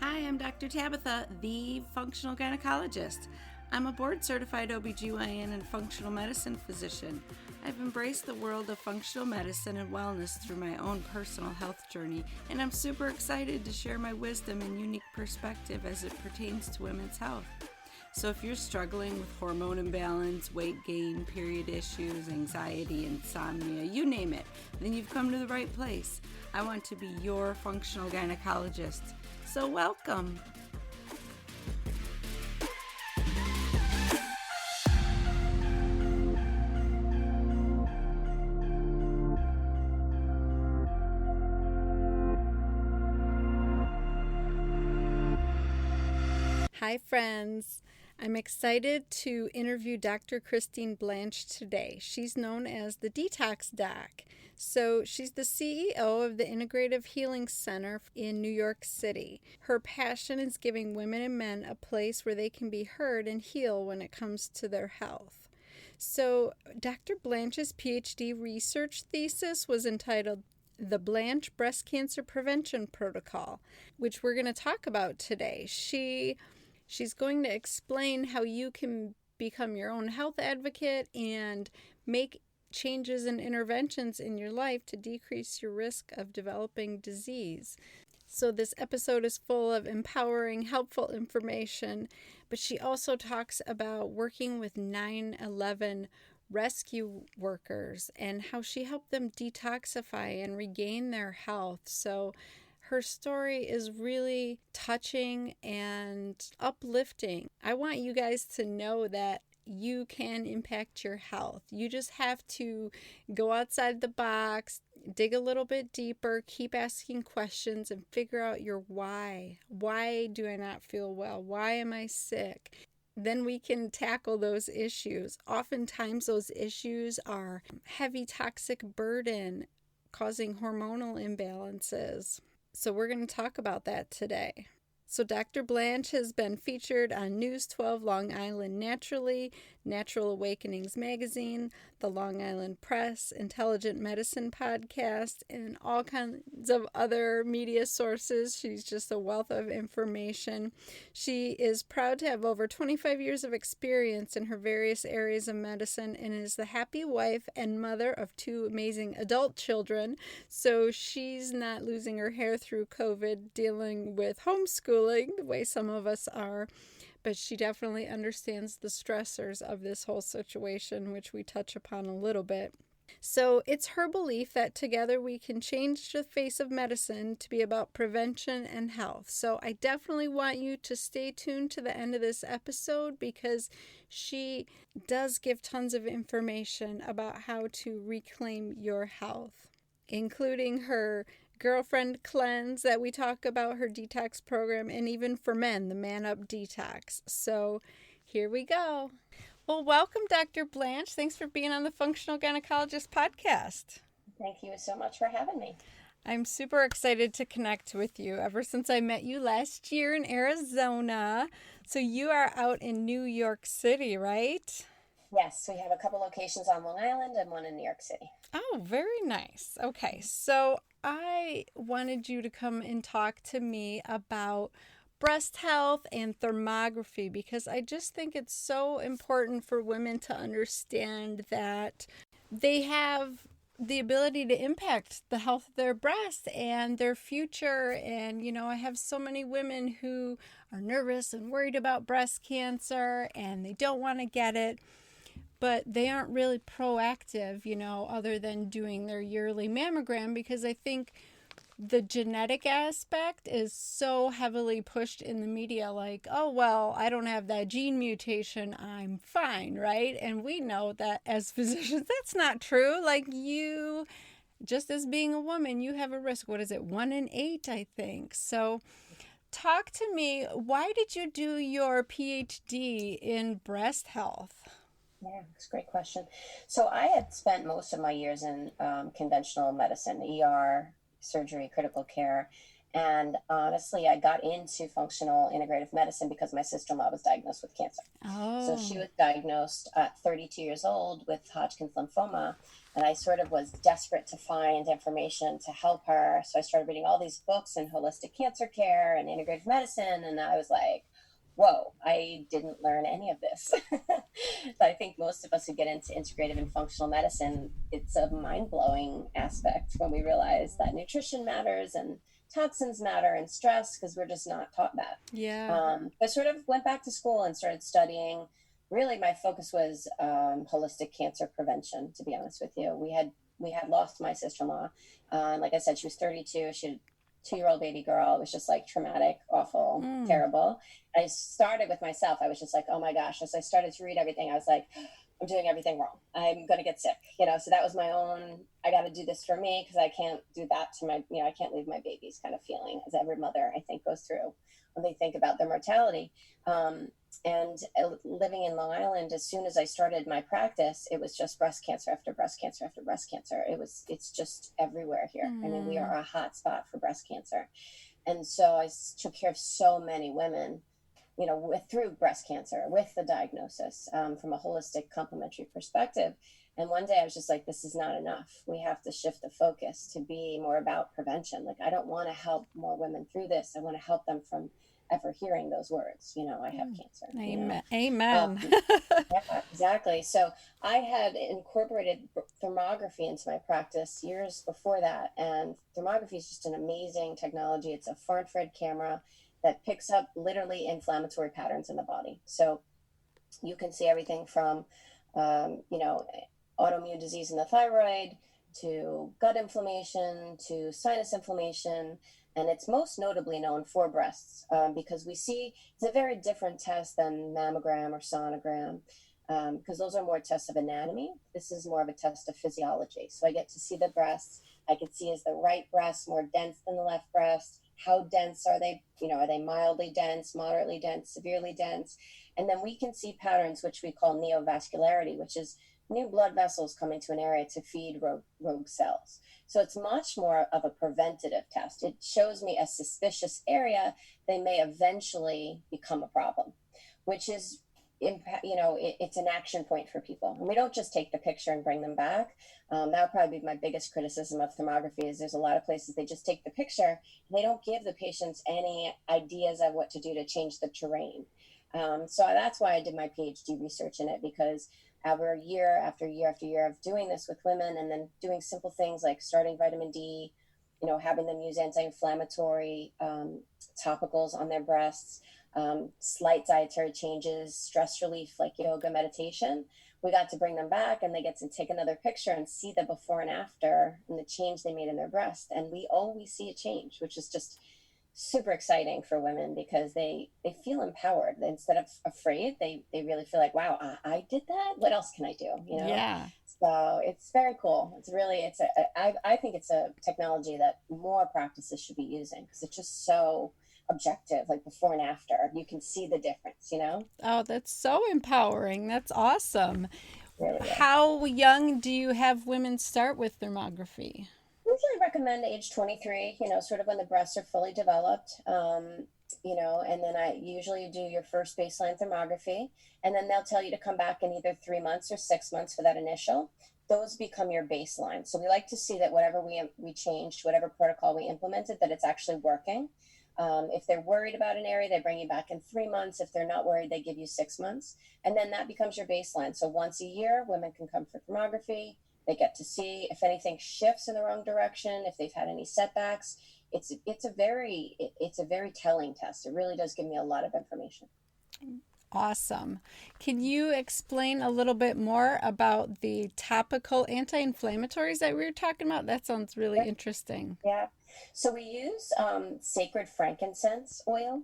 Hi, I'm Dr. Tabatha, the functional gynecologist. I'm a board-certified OBGYN and functional medicine physician. I've embraced the world of functional medicine and wellness through my own personal health journey, and I'm super excited to share my wisdom and unique perspective as it pertains to women's health. So if you're struggling with hormone imbalance, weight gain, period issues, anxiety, insomnia, you name it, then you've come to the right place. I want to be your functional gynecologist. So welcome. Hi friends. I'm excited to interview Dr. Kristine Blanche today. She's known as the Detox Doc. So she's the CEO of the Integrative Healing Center in New York City. Her passion is giving women and men a place where they can be heard and heal when it comes to their health. So Dr. Blanche's PhD research thesis was entitled The Blanche Breast Cancer Prevention Protocol, which we're going to talk about today. She's going to explain how you can become your own health advocate and make changes and interventions in your life to decrease your risk of developing disease. So this episode is full of empowering, helpful information, but she also talks about working with 9/11 rescue workers and how she helped them detoxify and regain their health. So her story is really touching and uplifting. I want you guys to know that you can impact your health. You just have to go outside the box, dig a little bit deeper, keep asking questions, and figure out your why. Why do I not feel well? Why am I sick? Then we can tackle those issues. Oftentimes those issues are heavy toxic burden causing hormonal imbalances. So we're going to talk about that today. So Dr. Blanche has been featured on News 12 Long Island Naturally, Natural Awakenings Magazine, the Long Island Press, Intelligent Medicine Podcast, and all kinds of other media sources. She's just a wealth of information. She is proud to have over 25 years of experience in her various areas of medicine and is the happy wife and mother of 2 amazing adult children. So she's not losing her hair through COVID, dealing with homeschooling the way some of us are, but she definitely understands the stressors of this whole situation, which we touch upon a little bit. So it's her belief that together we can change the face of medicine to be about prevention and health. So I definitely want you to stay tuned to the end of this episode because she does give tons of information about how to reclaim your health, including her girlfriend cleanse that we talk about, her detox program, and even for men, the Man Up Detox. So here we go. Well, welcome, Dr. Blanche. Thanks for being on the Functional Gynecologist podcast. Thank you so much for having me. I'm super excited to connect with you ever since I met you last year in Arizona. So you are out in New York City, right? Yes, we have a couple locations on Long Island and one in New York City. Oh, very nice. Okay, so I wanted you to come and talk to me about breast health and thermography because I just think it's so important for women to understand that they have the ability to impact the health of their breast and their future. And, I have so many women who are nervous and worried about breast cancer and they don't want to get it, but they aren't really proactive, other than doing their yearly mammogram, because I think the genetic aspect is so heavily pushed in the media, like, oh, well, I don't have that gene mutation, I'm fine, right? And we know that as physicians, that's not true. Like you, just as being a woman, you have a risk. What is it? 1 in 8, I think. So talk to me. Why did you do your PhD in breast health? Yeah, it's a great question. So I had spent most of my years in conventional medicine, ER, surgery, critical care, And honestly, I got into functional integrative medicine because my sister-in-law was diagnosed with cancer. So Oh, she was diagnosed at 32 years old with Hodgkin's lymphoma. And I sort of was desperate to find information to help her. So I started reading all these books in holistic cancer care and integrative medicine. And I was like, whoa, I didn't learn any of this. But I think most of us who get into integrative and functional medicine, it's a mind blowing aspect when we realize that nutrition matters and toxins matter and stress, because we're just not taught that. yeah. I sort of went back to school and started studying. Really, my focus was holistic cancer prevention. To be honest with you, we had lost my sister-in-law. Like I said, she was 32. She had a 2-year-old baby girl. It was just like traumatic, awful, Mm. terrible. I started with myself. I was just like, oh my gosh. As I started to read everything, I was like, I'm doing everything wrong. I'm going to get sick. So that was my own, I got to do this for me because I can't do that to my, I can't leave my babies kind of feeling, as every mother, I think, goes through when they think about their mortality. And living in Long Island, as soon as I started my practice, it was just breast cancer after breast cancer after breast cancer. It's just everywhere here. I mean, we Mm. are a hot spot for breast cancer. And so I took care of so many women, through breast cancer, with the diagnosis, from a holistic complementary perspective. And one day I was just like, this is not enough. We have to shift the focus to be more about prevention. Like, I don't want to help more women through this. I want to help them from ever hearing those words, I have cancer. Amen. Amen. Um, yeah, exactly. So I had incorporated thermography into my practice years before that. And thermography is just an amazing technology. It's a far infrared camera that picks up literally inflammatory patterns in the body. So you can see everything from, um, you know, autoimmune disease in the thyroid to gut inflammation to sinus inflammation. And it's most notably known for breasts, because we see it's a very different test than mammogram or sonogram, because those are more tests of anatomy. This is more of a test of physiology. So I get to see the breasts. I can see, is the right breast more dense than the left breast? How dense are they? Are they mildly dense, moderately dense, severely dense? And then we can see patterns, which we call neovascularity, which is new blood vessels coming to an area to feed rogue cells. So it's much more of a preventative test. It shows me a suspicious area. They may eventually become a problem, which is, it's an action point for people. And we don't just take the picture and bring them back. That would probably be my biggest criticism of thermography, is there's a lot of places they just take the picture and they don't give the patients any ideas of what to do to change the terrain. So that's why I did my PhD research in it, because over year after year after year of doing this with women, and then doing simple things like starting vitamin D, having them use anti-inflammatory topicals on their breasts, slight dietary changes, stress relief like yoga, meditation. We got to bring them back and they get to take another picture and see the before and after and the change they made in their breast. And we always see a change, which is just super exciting for women, because they feel empowered instead of afraid. They really feel like, wow, I did that, what else can I do? Yeah. So it's very cool. I think it's a technology that more practices should be using, because it's just so objective, like before and after you can see the difference. Oh, that's so empowering. That's awesome. It really is. How young do you have women start with thermography? Usually recommend age 23, sort of when the breasts are fully developed. And then I usually do your first baseline thermography, and then they'll tell you to come back in either 3 months or 6 months for that initial. Those become your baseline. So we like to see that whatever we changed, whatever protocol we implemented, that it's actually working. If they're worried about an area, they bring you back in 3 months. If they're not worried, they give you 6 months. And then that becomes your baseline. So once a year, women can come for thermography. They get to see if anything shifts in the wrong direction, if they've had any setbacks. It's a very telling test. It really does give me a lot of information. Awesome. Can you explain a little bit more about the topical anti-inflammatories that we were talking about? That sounds really interesting. Yeah. So we use sacred frankincense oil,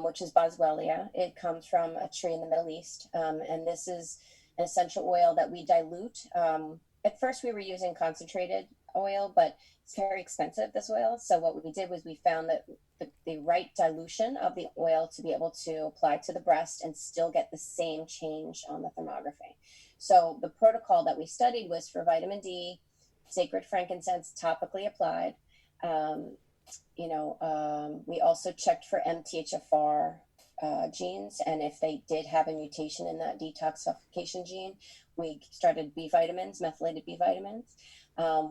which is boswellia. It comes from a tree in the Middle East. And this is an essential oil that we dilute. At first, we were using concentrated oil, but it's very expensive, this oil. So what we did was we found that the right dilution of the oil to be able to apply to the breast and still get the same change on the thermography. So the protocol that we studied was for vitamin D, sacred frankincense topically applied. We also checked for MTHFR genes, and if they did have a mutation in that detoxification gene, we started B vitamins, methylated B vitamins.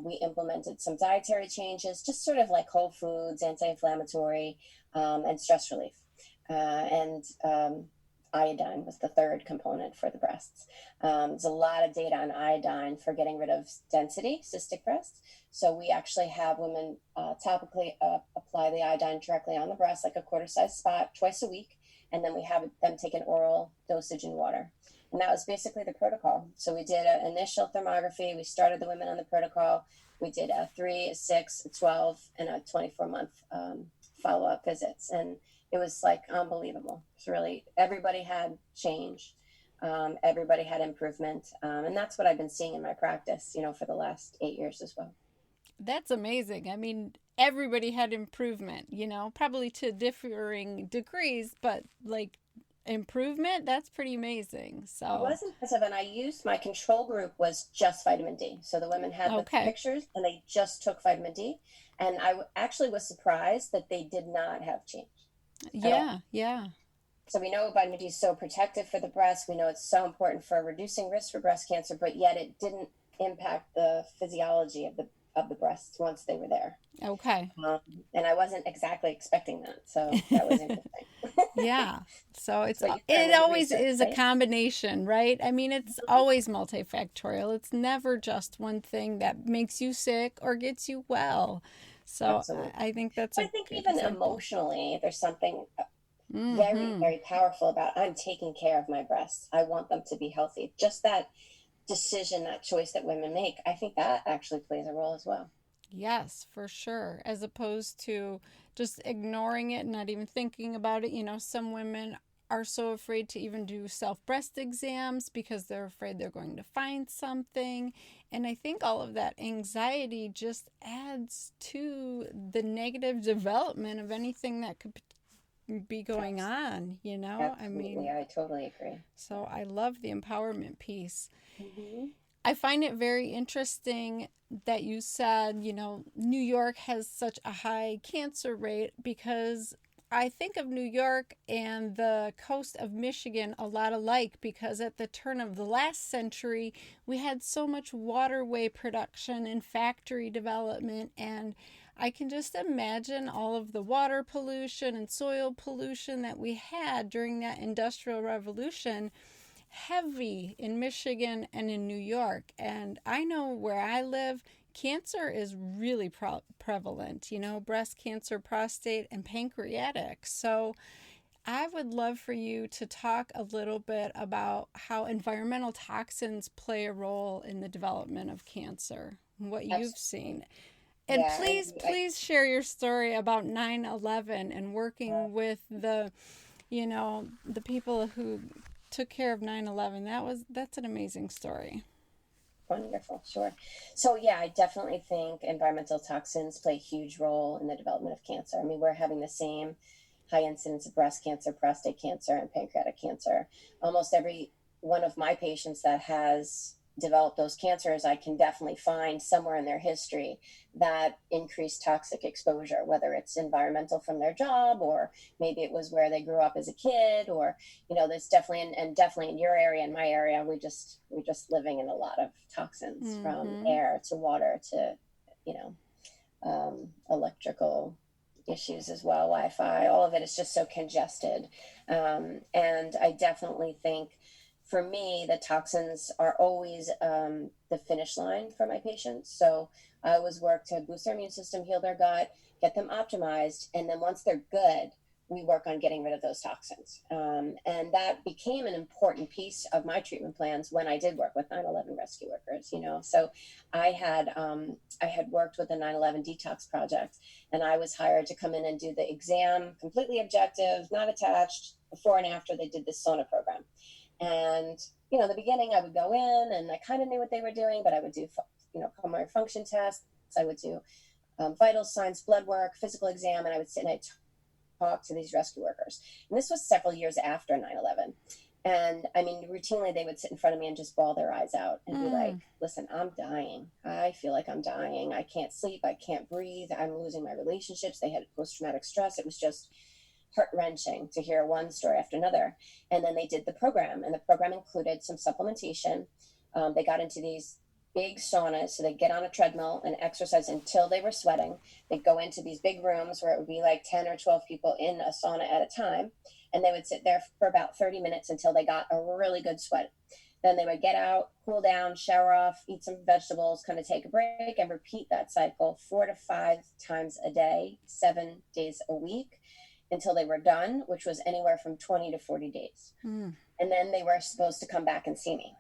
We implemented some dietary changes, just sort of like whole foods, anti-inflammatory, and stress relief. And iodine was the third component for the breasts. There's a lot of data on iodine for getting rid of density, cystic breasts. So we actually have women topically apply the iodine directly on the breast, like a quarter-sized spot, twice a week. And then we have them take an oral dosage in water. And that was basically the protocol. So we did an initial thermography. We started the women on the protocol. We did a 3, a 6, a 12, and a 24-month follow-up visits. And it was like unbelievable. It's really, everybody had change. Everybody had improvement. And that's what I've been seeing in my practice, for the last 8 years as well. That's amazing. I mean, everybody had improvement, probably to differing degrees, but like improvement, that's pretty amazing. It So, was impressive, and I used my control group was just vitamin D. So the women had the okay. pictures, and they just took vitamin D. And actually was surprised that they did not have change at all. Yeah, yeah. So we know vitamin D is so protective for the breast. We know it's so important for reducing risk for breast cancer, but yet it didn't impact the physiology of the breasts once they were there. Okay. And I wasn't exactly expecting that, so that was interesting. Yeah. So That's what you learn it when you always research, is a right? combination, right? I mean, it's always multifactorial. It's never just one thing that makes you sick or gets you well. So Absolutely. I think that's But I a think good even example. emotionally, there's something very, Mhm. very powerful about I'm taking care of my breasts. I want them to be healthy. Just that decision, that choice that women make, I think that actually plays a role as well. Yes, for sure. As opposed to just ignoring it and not even thinking about it. Some women are so afraid to even do self breast exams because they're afraid they're going to find something. And I think all of that anxiety just adds to the negative development of anything that could be going Abs- on. I Absolutely. mean, I totally agree. so I love the empowerment piece. Hmm. I find it very interesting that you said, New York has such a high cancer rate because I think of New York and the coast of Michigan a lot alike because at the turn of the last century, we had so much waterway production and factory development. And I can just imagine all of the water pollution and soil pollution that we had during that industrial revolution heavy in Michigan and in New York. And I know where I live, cancer is really prevalent, breast cancer, prostate, and pancreatic. So I would love for you to talk a little bit about how environmental toxins play a role in the development of cancer, what you've Absolutely. seen. And Yeah. please share your story about 9/11 and Uh, working with the people who took care of 9/11. That's an amazing story. Wonderful. Sure. So, yeah, I definitely think environmental toxins play a huge role in the development of cancer. I mean, we're having the same high incidence of breast cancer, prostate cancer, and pancreatic cancer. Almost every one of my patients that has developed those cancers, I can definitely find somewhere in their history that increased toxic exposure, whether it's environmental from their job, or maybe it was where they grew up as a kid, or there's definitely, and definitely in your area and my area, we're just living in a lot of toxins from Mm-hmm. air to water to you know electrical issues as well, Wi-Fi. All of it is just so congested, and I definitely think for me the toxins are always the finish line for my patients. So I always work to boost their immune system, heal their gut, get them optimized, and then once they're good, we work on getting rid of those toxins. And that became an important piece of my treatment plans when I did work with 9/11 rescue workers. So I had worked with the 9/11 detox project, and I was hired to come in and do the exam, completely objective, not attached. Before and after they did this SONA program, and in the beginning, I would go in and I kind of knew what they were doing, but I would do pulmonary function tests. I would do vital signs, blood work, physical exam, and I would sit and I'd talk to these rescue workers. And this was several years after 9/11. And I mean, routinely they would sit in front of me and just bawl their eyes out and be like, Mm. listen, I'm dying. I feel like I'm dying. I can't sleep. I can't breathe. I'm losing my relationships. They had post traumatic stress. It was just heart wrenching to hear one story after another. And then they did the program, and the program included some supplementation. They got into these big saunas, so they get on a treadmill and exercise until they were sweating. They go into these big rooms where it would be like 10 or 12 people in a sauna at a time, and they would sit there for about 30 minutes until they got a really good sweat. Then they would get out, cool down, shower off, eat some vegetables, kind of take a break, and repeat that cycle 4 to 5 times a day, 7 days a week, until they were done, which was anywhere from 20 to 40 days. Mm. And then they were supposed to come back and see me.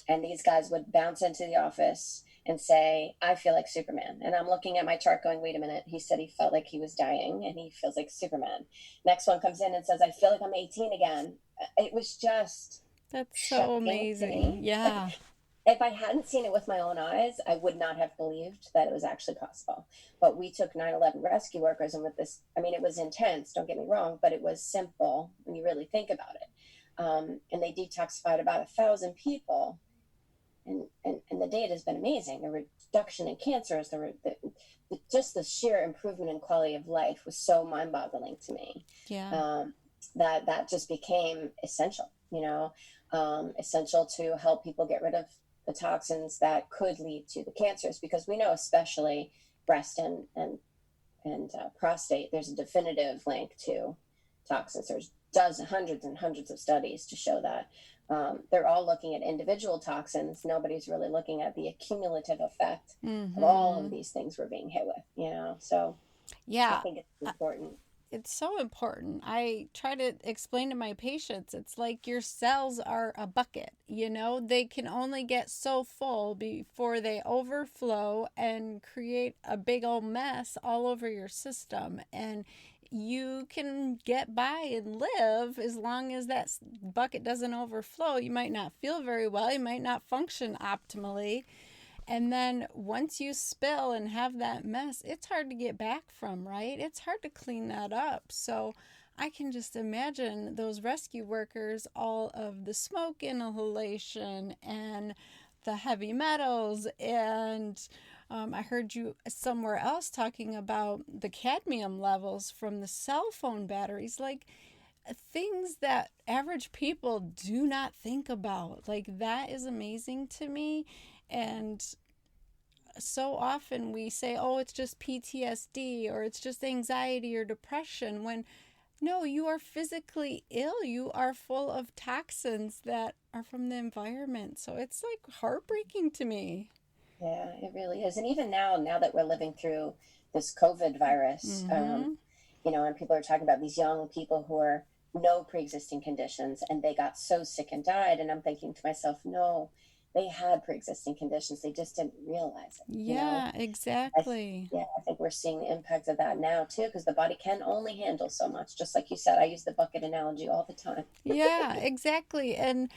And these guys would bounce into the office and say, I feel like Superman. And I'm looking at my chart going, wait a minute. He said he felt like he was dying and he feels like Superman. Next one comes in and says, I feel like I'm 18 again. It was just That's so amazing. Yeah. If I hadn't seen it with my own eyes, I would not have believed that it was actually possible. But we took 9/11 rescue workers, and with this, I mean, it was intense, don't get me wrong, but it was simple when you really think about it. And they detoxified about 1,000 people. And the data has been amazing. The reduction in cancers, just the sheer improvement in quality of life was so mind-boggling to me. Yeah. That just became essential, essential to help people get rid of the toxins that could lead to the cancers, because we know especially breast and prostate, there's a definitive link to toxins. There's hundreds and hundreds of studies to show that. They're all looking at individual toxins. Nobody's really looking at the accumulative effect of all of these things we're being hit with, so Yeah. I think it's important. It's so important. I try to explain to my patients, it's like your cells are a bucket, they can only get so full before they overflow and create a big old mess all over your system. And you can get by and live as long as that bucket doesn't overflow. You might not feel very well, you might not function optimally. And then once you spill and have that mess, it's hard to get back from, right? It's hard to clean that up. So I can just imagine those rescue workers, all of the smoke inhalation and the heavy metals. And I heard you somewhere else talking about the cadmium levels from the cell phone batteries, like things that average people do not think about. Like, that is amazing to me. And so often we say, oh, it's just PTSD or it's just anxiety or depression, when no, you are physically ill. You are full of toxins that are from the environment. So it's like heartbreaking to me. Yeah, it really is. And even now that we're living through this COVID virus, and people are talking about these young people who are no pre-existing conditions and they got so sick and died. And I'm thinking to myself, no, they had pre-existing conditions. They just didn't realize it. Yeah, exactly. I think we're seeing the impact of that now too, because the body can only handle so much. Just like you said, I use the bucket analogy all the time. Yeah, exactly. And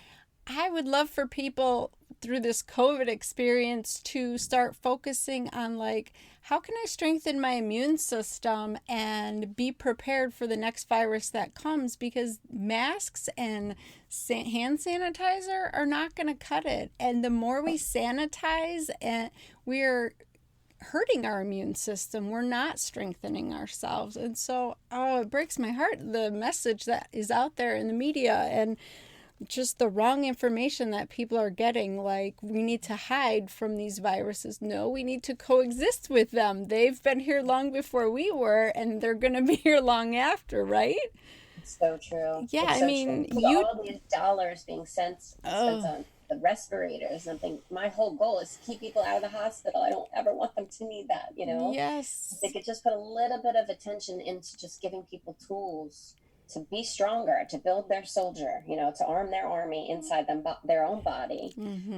I would love for people through this COVID experience to start focusing on, like, how can I strengthen my immune system and be prepared for the next virus that comes? Because masks and hand sanitizer are not going to cut it. And the more we sanitize, and we're hurting our immune system, we're not strengthening ourselves. And so, it breaks my heart, the message that is out there in the media and just the wrong information that people are getting, like we need to hide from these viruses. No, we need to coexist with them. They've been here long before we were, and they're going to be here long after, right? It's so true. Yeah, it's I so mean, true. All these dollars being spent on the respirators, and I think my whole goal is to keep people out of the hospital. I don't ever want them to need that, Yes. If they could just put a little bit of attention into just giving people tools to be stronger, to build their soldier, to arm their army inside their own body.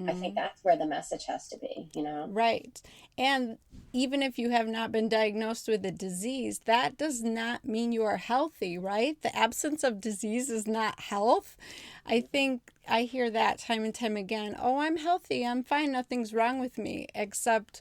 I think that's where the message has to be, Right. And even if you have not been diagnosed with a disease, that does not mean you are healthy, right? The absence of disease is not health. I think I hear that time and time again. Oh, I'm healthy. I'm fine. Nothing's wrong with me, except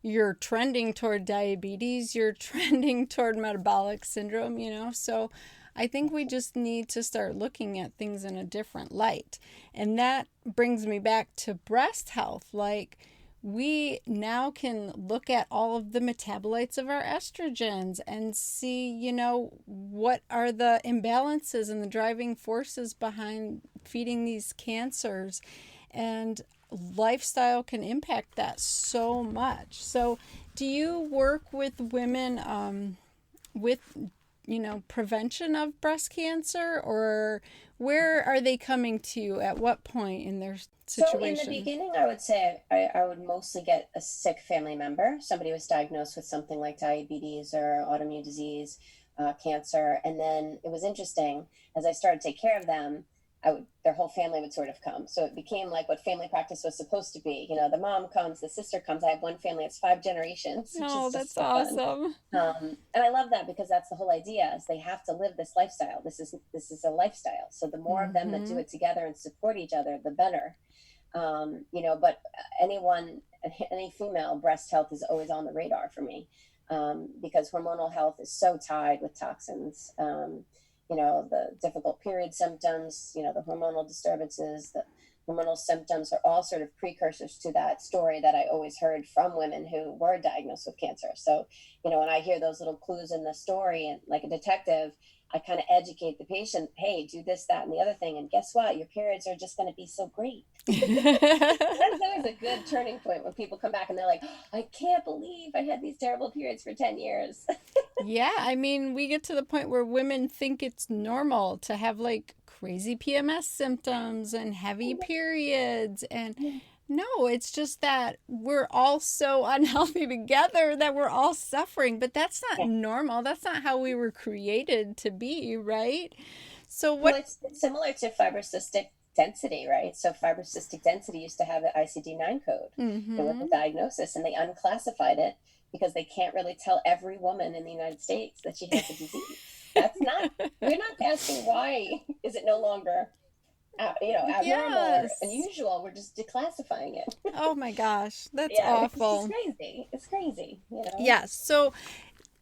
you're trending toward diabetes. You're trending toward metabolic syndrome, So I think we just need to start looking at things in a different light. And that brings me back to breast health. Like, we now can look at all of the metabolites of our estrogens and see, what are the imbalances and the driving forces behind feeding these cancers. And lifestyle can impact that so much. So, do you work with women with prevention of breast cancer, or where are they coming to you at what point in their situation? So in the beginning, I would say I would mostly get a sick family member. Somebody was diagnosed with something like diabetes or autoimmune disease, cancer. And then it was interesting, as I started to take care of them, their whole family would sort of come. So it became like what family practice was supposed to be. The mom comes, the sister comes. I have one family, it's 5 generations. Oh, that's awesome. And I love that, because that's the whole idea, is they have to live this lifestyle. This is a lifestyle. So the more of them that do it together and support each other, the better. But any female, breast health is always on the radar for me, because hormonal health is so tied with toxins. The difficult period symptoms, the hormonal disturbances, the hormonal symptoms are all sort of precursors to that story that I always heard from women who were diagnosed with cancer. So, when I hear those little clues in the story, and like a detective, I kind of educate the patient, hey, do this, that, and the other thing. And guess what? Your periods are just going to be so great. That's always a good turning point when people come back and they're like, oh, I can't believe I had these terrible periods for 10 years. Yeah, I mean, we get to the point where women think it's normal to have like crazy PMS symptoms and heavy periods. And no, it's just that we're all so unhealthy together that we're all suffering. But that's not normal. That's not how we were created to be, right? So what? Well, it's similar to fibrocystic density, right? So fibrocystic density used to have an ICD-9 code with the diagnosis, and they unclassified it because they can't really tell every woman in the United States that she has a disease. We're not asking why is it no longer abnormal or unusual. We're just declassifying it. Oh my gosh, that's awful. It's crazy. Yes. So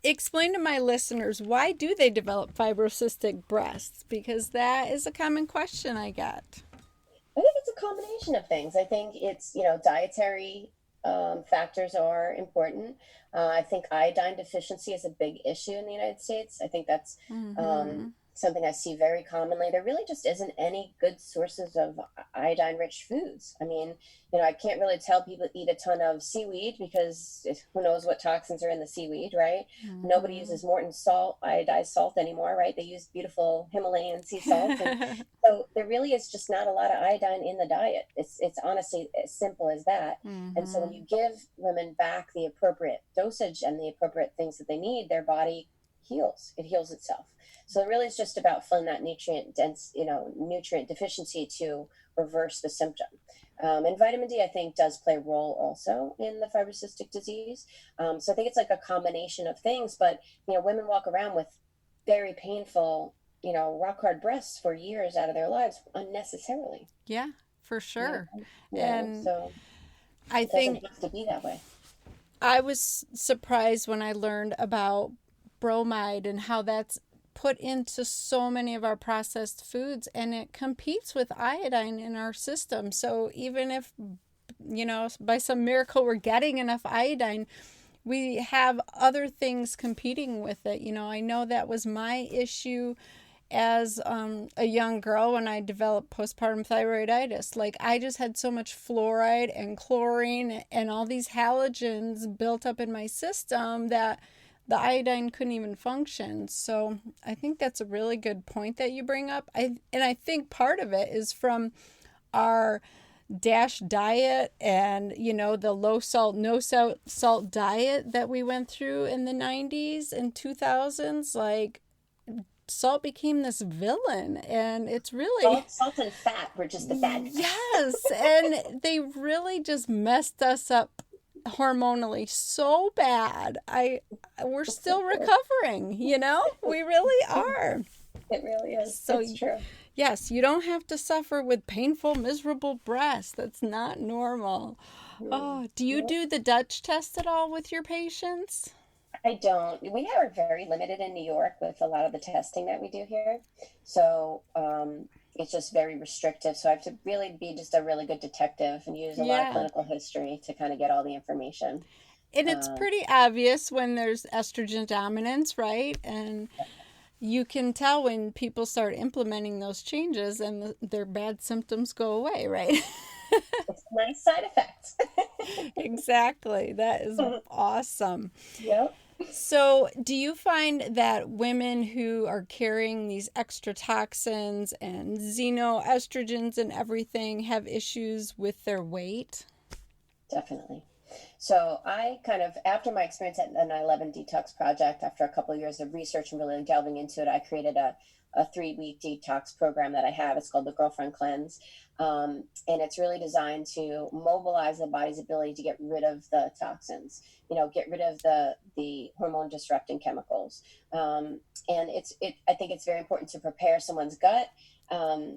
explain to my listeners, why do they develop fibrocystic breasts? Because that is a common question I get. I think it's a combination of things. I think it's, dietary factors are important. I think iodine deficiency is a big issue in the United States. I think that's something I see very commonly. There really just isn't any good sources of iodine-rich foods. I mean, I can't really tell people to eat a ton of seaweed, because who knows what toxins are in the seaweed, right? Nobody uses Morton salt, iodized salt anymore, right? They use beautiful Himalayan sea salt. And so there really is just not a lot of iodine in the diet. It's honestly as simple as that. And so when you give women back the appropriate dosage and the appropriate things that they need, their body heals. It heals itself. So it really is just about filling that nutrient deficiency to reverse the symptom. And vitamin D, I think, does play a role also in the fibrocystic disease. So I think it's like a combination of things. But, women walk around with very painful, rock hard breasts for years out of their lives unnecessarily. Yeah, for sure. And so I think it doesn't have to be that way. I was surprised when I learned about bromide and how that's put into so many of our processed foods, and it competes with iodine in our system. So even if, by some miracle we're getting enough iodine, we have other things competing with it. I know that was my issue as a young girl when I developed postpartum thyroiditis. Like, I just had so much fluoride and chlorine and all these halogens built up in my system that the iodine couldn't even function. So I think that's a really good point that you bring up. I think part of it is from our DASH diet and, the low salt, no salt diet that we went through in the 90s and 2000s. Like, salt became this villain, and it's really... Salt and fat were just the bad guys. Yes, and they really just messed us up hormonally so bad. We're still recovering, we really are. It really is. So it's true. Yes, you don't have to suffer with painful, miserable breasts. That's not normal. Oh, do you do the Dutch test at all with your patients? I don't. We are very limited in New York with a lot of the testing that we do here. So it's just very restrictive. So I have to really be just a really good detective and use a lot of Yeah. clinical history to kind of get all the information. And it's Um, pretty obvious when there's estrogen dominance, right? And you can tell when people start implementing those changes and their bad symptoms go away, right? it's a nice side effect. Exactly. That is awesome. Yep. So, do you find that women who are carrying these extra toxins and xenoestrogens and everything have issues with their weight? Definitely. So I kind of, after my experience at the 9/11 detox project, after a couple of years of research and really delving into it, I created a 3-week detox program that I have. It's called the Girlfriend Cleanse. And it's really designed to mobilize the body's ability to get rid of the toxins, get rid of the hormone disrupting chemicals. And I think it's very important to prepare someone's gut,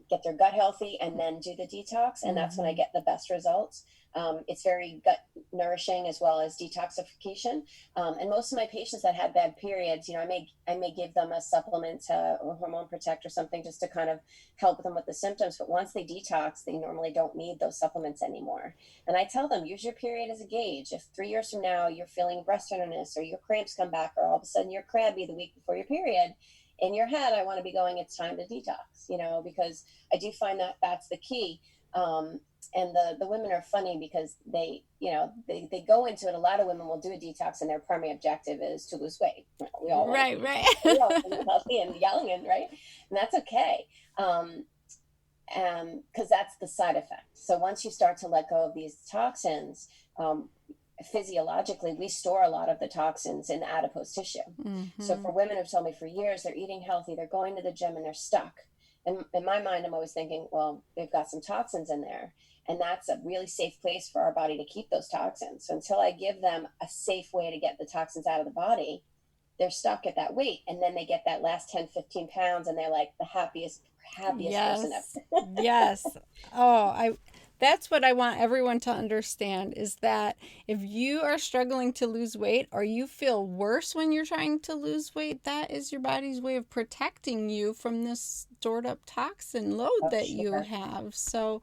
get their gut healthy, and then do the detox. And that's when I get the best results. It's very gut nourishing as well as detoxification. And most of my patients that had bad periods, I may give them a supplement or hormone protect or something just to kind of help them with the symptoms. But once they detox, they normally don't need those supplements anymore. And I tell them, use your period as a gauge. If 3 years from now you're feeling breast tenderness or your cramps come back or all of a sudden you're crabby the week before your period, in your head, I want to be going, it's time to detox, because I do find that that's the key. And the women are funny because they go into it. A lot of women will do a detox and their primary objective is to lose weight. We all want Right, to be, right. we all want to be healthy and young, and right, and that's okay. Because that's the side effect. So once you start to let go of these toxins, physiologically, we store a lot of the toxins in adipose tissue. So for women who've told me for years they're eating healthy, they're going to the gym, and they're stuck. And in my mind, I'm always thinking, well, they've got some toxins in there. And that's a really safe place for our body to keep those toxins. So until I give them a safe way to get the toxins out of the body, they're stuck at that weight. And then they get that last 10, 15 pounds and they're like the happiest person Yes. ever. Yes. Oh, that's what I want everyone to understand is that if you are struggling to lose weight or you feel worse when you're trying to lose weight, that is your body's way of protecting you from this stored up toxin load that you have. So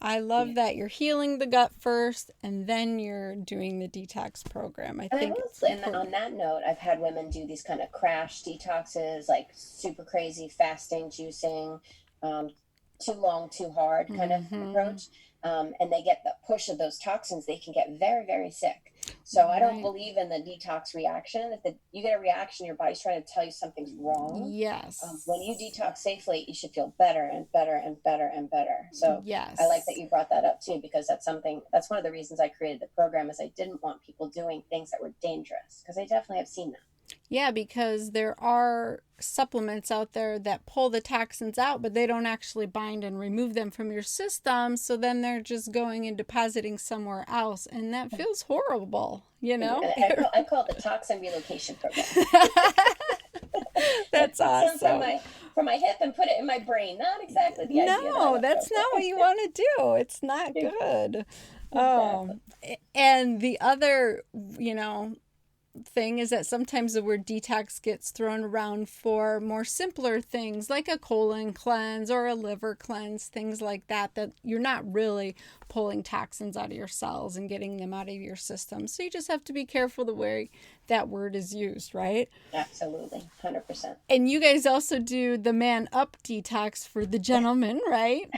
I love that you're healing the gut first and then you're doing the detox program. I think And on that note, I've had women do these kind of crash detoxes, like super crazy fasting, juicing, too long, too hard kind of approach. And they get the push of those toxins, they can get very, very sick. So I don't believe in the detox reaction. If you get a reaction, your body's trying to tell you something's wrong. Yes. When you detox safely, you should feel better and better and better and better. So yes. I like that you brought that up too, because that's one of the reasons I created the program is I didn't want people doing things that were dangerous, because I definitely have seen that. Yeah, because there are supplements out there that pull the toxins out, but they don't actually bind and remove them from your system. So then they're just going and depositing somewhere else. And that feels horrible, I call it the toxin relocation program. That's awesome. From my hip and put it in my brain. Not exactly the idea. No, that's not what you want to do. It's not good. Exactly. And the other, thing is that sometimes the word detox gets thrown around for more simpler things like a colon cleanse or a liver cleanse, things like that you're not really pulling toxins out of your cells and getting them out of your system. So you just have to be careful the way that word is used, right? Absolutely, 100%. And you guys also do the man up detox for the gentleman, right?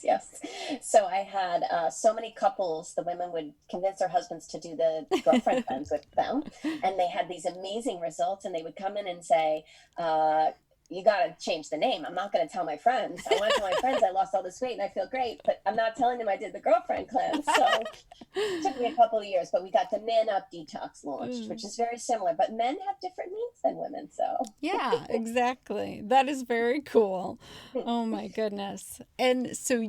Yes. So I had so many couples, the women would convince their husbands to do the girlfriend cleanse with them. And they had these amazing results. And they would come in and say, you got to change the name. I'm not going to tell my friends. I want to tell my friends I lost all this weight and I feel great, but I'm not telling them I did the girlfriend cleanse. So it took me a couple of years, but we got the Man Up Detox launched, which is very similar, but men have different needs than women. So yeah, exactly. That is very cool. Oh my goodness. And so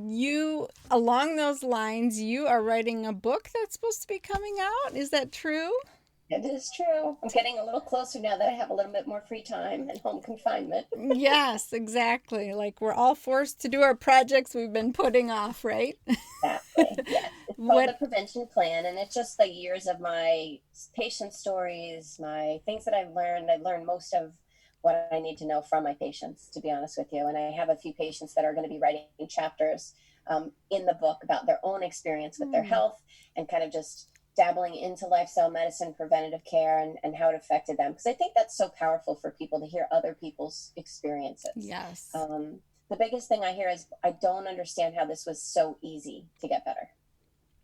along those lines, you are writing a book that's supposed to be coming out. Is that true? It is true. I'm getting a little closer now that I have a little bit more free time and home confinement. Yes, exactly. Like we're all forced to do our projects we've been putting off, right? Exactly. Yes. called the prevention plan, and it's just the years of my patient stories, my things that I've learned. I've learned most of what I need to know from my patients, to be honest with you. And I have a few patients that are going to be writing chapters in the book about their own experience with their health and kind of just dabbling into lifestyle medicine, preventative care, and how it affected them. Because I think that's so powerful for people to hear other people's experiences. Yes. The biggest thing I hear is, I don't understand how this was so easy to get better.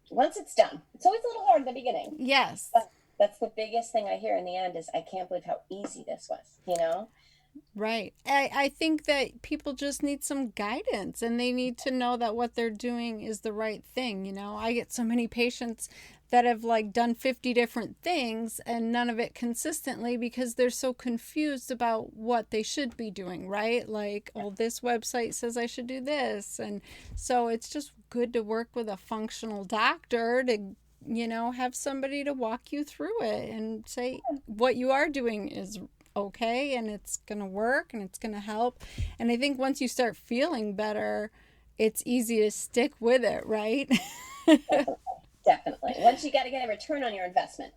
Once it's done, it's always a little hard in the beginning. Yes. But that's the biggest thing I hear in the end is, I can't believe how easy this was, you know? Right. I think that people just need some guidance, and they need to know that what they're doing is the right thing. You know, I get so many patients that have like done 50 different things and none of it consistently because they're so confused about what they should be doing, right? Like, oh, this website says I should do this. And so it's just good to work with a functional doctor to, you know, have somebody to walk you through it and say what you are doing is okay and it's going to work and it's going to help. And I think once you start feeling better, it's easy to stick with it, right? Definitely. Once you got to get a return on your investment.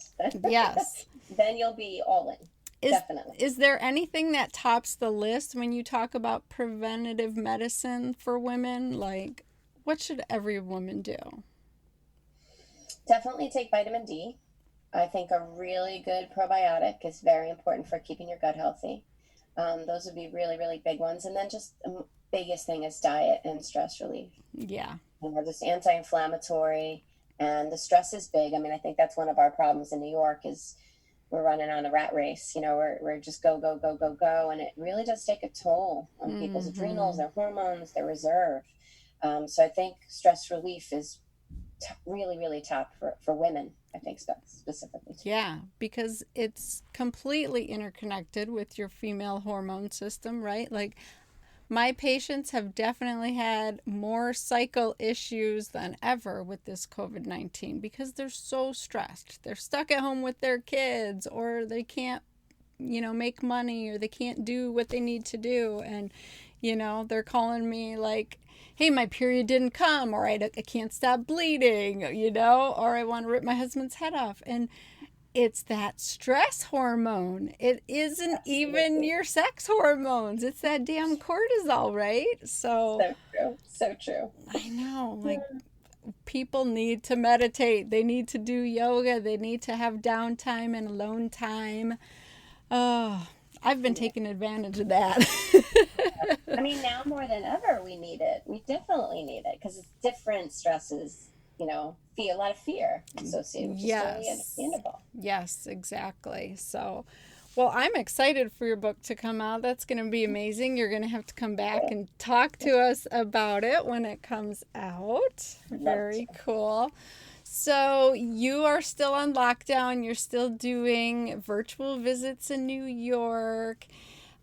Yes. Then you'll be all in. Definitely. Is there anything that tops the list when you talk about preventative medicine for women? Like, what should every woman do? Definitely take vitamin D. I think a really good probiotic is very important for keeping your gut healthy. Those would be really, really big ones. And then just the biggest thing is diet and stress relief. Yeah. You know, just anti-inflammatory. And the stress is big. I mean, I think that's one of our problems in New York is we're running on a rat race. You know, we're just go, go, go, go, go. And it really does take a toll on people's adrenals, their hormones, their reserve. So I think stress relief is really, really top for women, I think, specifically. Yeah, because it's completely interconnected with your female hormone system, right? Like, my patients have definitely had more cycle issues than ever with this COVID-19 because they're so stressed. They're stuck at home with their kids, or they can't, you know, make money, or they can't do what they need to do. And, you know, they're calling me like, hey, my period didn't come, or I can't stop bleeding, you know, or I want to rip my husband's head off. And it's that stress hormone. It isn't even your sex hormones. It's that damn cortisol, right? So true. So true. I know. Like, people need to meditate. They need to do yoga. They need to have downtime and alone time. Oh, I've been taking advantage of that. I mean, now more than ever, we need it. We definitely need it because it's different stresses. You know, a lot of fear associated, which is really understandable. Yes, exactly. So, well, I'm excited for your book to come out. That's going to be amazing. You're going to have to come back and talk to us about it when it comes out. Very cool. So you are still on lockdown. You're still doing virtual visits in New York.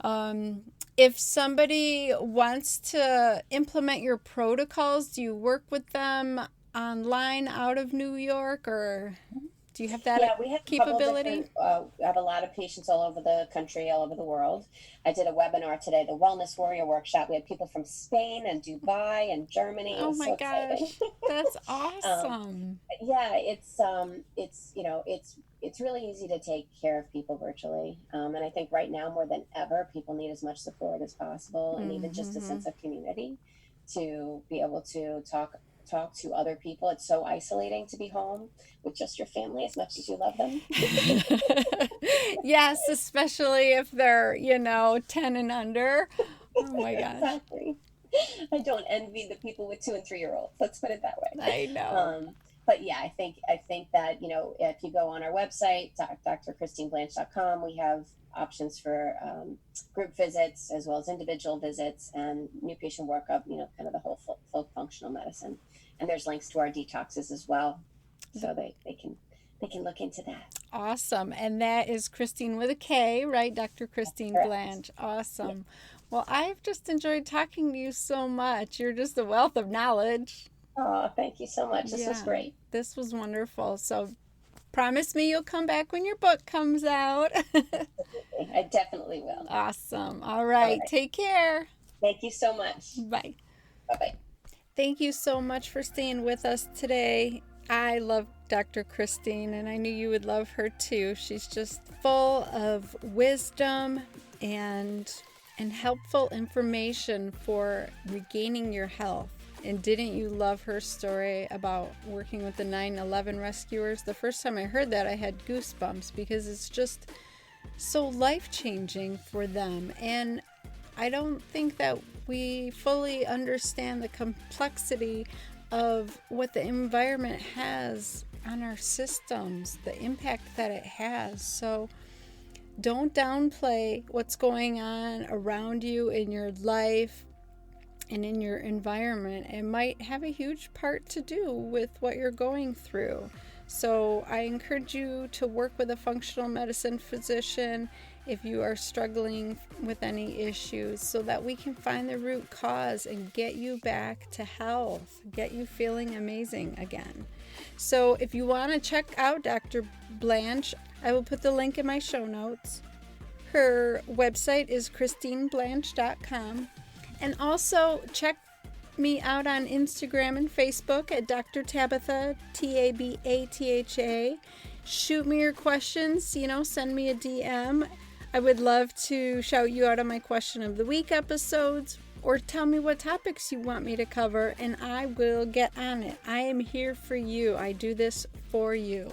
If somebody wants to implement your protocols, do you work with them online out of New York, or do you have that we have capability? I have a lot of patients all over the country, all over the world. I did a webinar today, the Wellness Warrior Workshop. We had people from Spain and Dubai and Germany. Oh my gosh, that's awesome. It's you know, it's really easy to take care of people virtually. And I think right now more than ever, people need as much support as possible, and even just a sense of community to be able to talk to other people. It's so isolating to be home with just your family as much as you love them. Yes, especially if they're, you know, 10 and under. Oh my gosh. Exactly. I don't envy the people with 2 and 3-year-olds. Let's put it that way. I know. But yeah, I think that, you know, if you go on our website, drkristineblanche.com, we have options for group visits as well as individual visits and new patient workup, you know, kind of the whole full functional medicine. And there's links to our detoxes as well. So they can look into that. Awesome. And that is Kristine with a K, right? Dr. Kristine Blanche. Awesome. Yeah. Well, I've just enjoyed talking to you so much. You're just a wealth of knowledge. Oh, thank you so much. This was great. This was wonderful. So promise me you'll come back when your book comes out. I definitely will. Awesome. All right. Take care. Thank you so much. Bye. Bye-bye. Thank you so much for staying with us today. I love Dr. Kristine, and I knew you would love her too. She's just full of wisdom and helpful information for regaining your health. And didn't you love her story about working with the 9/11 rescuers? The first time I heard that, I had goosebumps because it's just so life-changing for them. And I don't think that we fully understand the complexity of what the environment has on our systems, the impact that it has. So don't downplay what's going on around you in your life and in your environment. It might have a huge part to do with what you're going through. So I encourage you to work with a functional medicine physician if you are struggling with any issues, so that we can find the root cause and get you back to health, get you feeling amazing again. So if you want to check out Dr. Blanche, I will put the link in my show notes. Her website is KristineBlanche.com. And also check me out on Instagram and Facebook at Dr. Tabatha, Tabatha. Shoot me your questions, send me a DM. I would love to shout you out on my Question of the Week episodes, or tell me what topics you want me to cover, and I will get on it. I am here for you. I do this for you.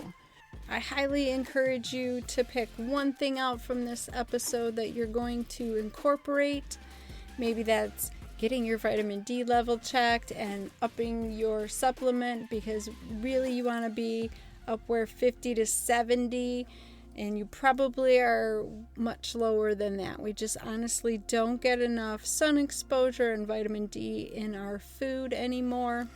I highly encourage you to pick one thing out from this episode that you're going to incorporate. Maybe that's getting your vitamin D level checked and upping your supplement, because really you want to be upward 50 to 70, and you probably are much lower than that. We just honestly don't get enough sun exposure and vitamin D in our food anymore.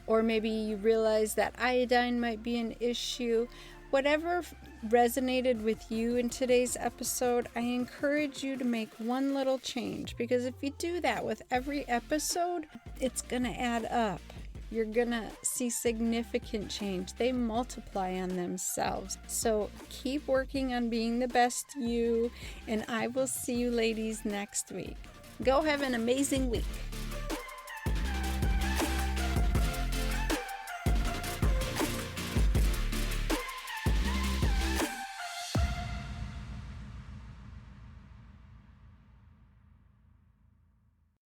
Or maybe you realize that iodine might be an issue. Whatever resonated with you in today's episode, I encourage you to make one little change, because if you do that with every episode, it's going to add up. You're going to see significant change. They multiply on themselves. So keep working on being the best you, and I will see you ladies next week. Go have an amazing week.